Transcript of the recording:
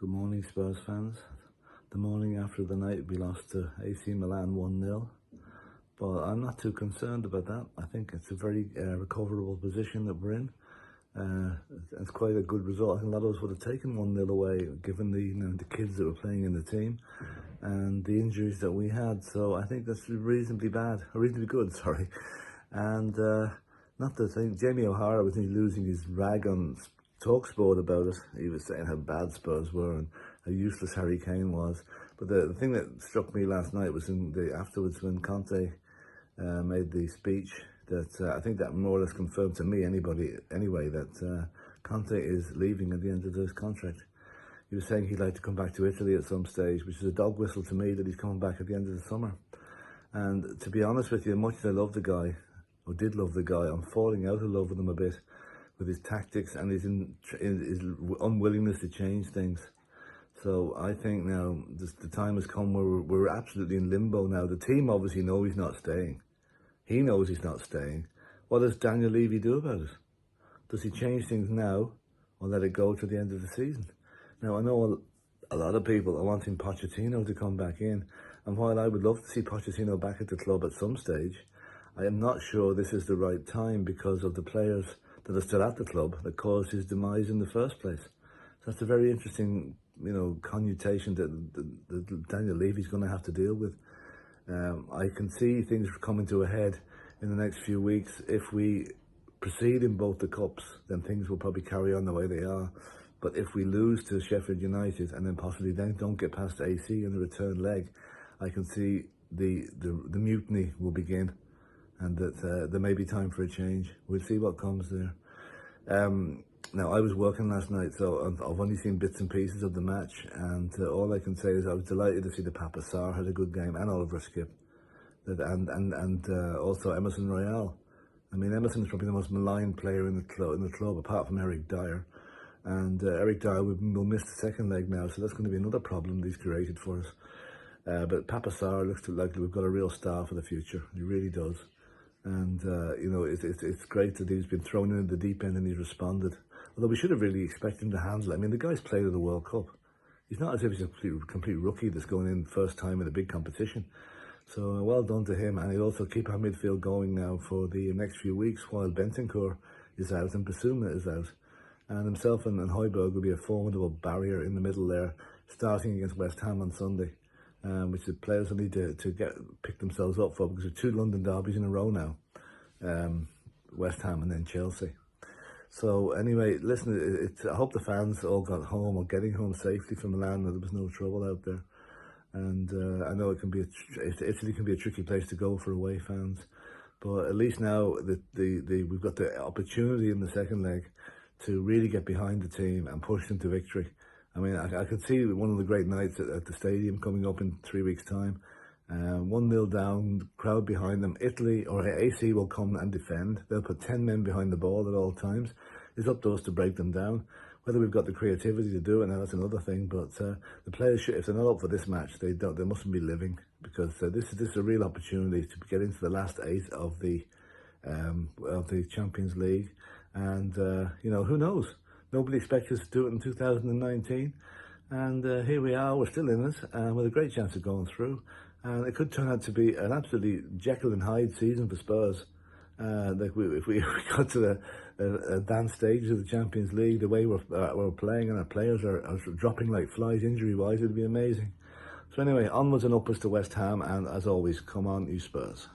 Good morning, Spurs fans. The morning after the night we lost to AC Milan 1-0, but I'm not too concerned about that. I think it's a very recoverable position that we're in. It's quite a good result. I think a lot of us would have taken 1-0 away, given the kids that were playing in the team and the injuries that we had. So I think that's reasonably good, sorry. And not the thing. Jamie O'Hara was losing his rag on TalkSport about it. He was saying how bad Spurs were and how useless Harry Kane was. But the thing that struck me last night was afterwards when Conte made the speech that I think that more or less confirmed to me anyway that Conte is leaving at the end of his contract. He was saying he'd like to come back to Italy at some stage, which is a dog whistle to me that he's coming back at the end of the summer. And to be honest with you, as much as I love the guy, or did love the guy, I'm falling out of love with him a bit, with his tactics and his unwillingness to change things. So I think now the time has come where we're absolutely in limbo now. The team obviously know he's not staying. He knows he's not staying. What does Daniel Levy do about it? Does he change things now or let it go to the end of the season? Now, I know a lot of people are wanting Pochettino to come back in. And while I would love to see Pochettino back at the club at some stage, I am not sure this is the right time because of the players that are still at the club that caused his demise in the first place. So that's a very interesting, connotation that Daniel Levy's going to have to deal with. I can see things coming to a head in the next few weeks. If we proceed in both the cups, then things will probably carry on the way they are. But if we lose to Sheffield United and then possibly don't get past AC in the return leg, I can see the mutiny will begin, and that there may be time for a change. We'll see what comes there. Now, I was working last night, so I've only seen bits and pieces of the match, and all I can say is I was delighted to see that Papa Sarr had a good game, and Oliver Skip, and also Emerson Royale. I mean, Emerson is probably the most maligned player in the club, apart from Eric Dyer. And Eric Dyer will miss the second leg now, so that's going to be another problem that he's created for us. But Papa Sarr looks like we've got a real star for the future. He really does. And, it's great that he's been thrown in the deep end and he's responded. Although we should have really expected him to handle it. I mean, the guy's played at the World Cup. He's not as if he's a complete rookie that's going in first time in a big competition. So well done to him. And he'll also keep our midfield going now for the next few weeks while Bentancur is out and Basuma is out. And himself and Højbjerg will be a formidable barrier in the middle there, starting against West Ham on Sunday. Which the players will need to pick themselves up for, because there are 2 London derbies in a row now, West Ham and then Chelsea. So anyway, listen, I hope the fans all got home or getting home safely from Milan, that there was no trouble out there. And I know Italy can be a tricky place to go for away fans, but at least now we've got the opportunity in the second leg to really get behind the team and push them to victory. I mean, I could see one of the great nights at the stadium coming up in 3 weeks' time. 1-0 down, crowd behind them. Italy or AC will come and defend. They'll put 10 men behind the ball at all times. It's up to us to break them down. Whether we've got the creativity to do it now, that's another thing. But the players should, if they're not up for this match, they mustn't be living, because this is a real opportunity to get into the last 8 of the Champions League. And who knows? Nobody expected us to do it in 2019, and here we are, we're still in it, with a great chance of going through. And it could turn out to be an absolutely Jekyll and Hyde season for Spurs. If we got to the advanced stages of the Champions League, the way we're playing and our players are dropping like flies injury-wise, it'd be amazing. So anyway, onwards and upwards to West Ham, and as always, come on, you Spurs.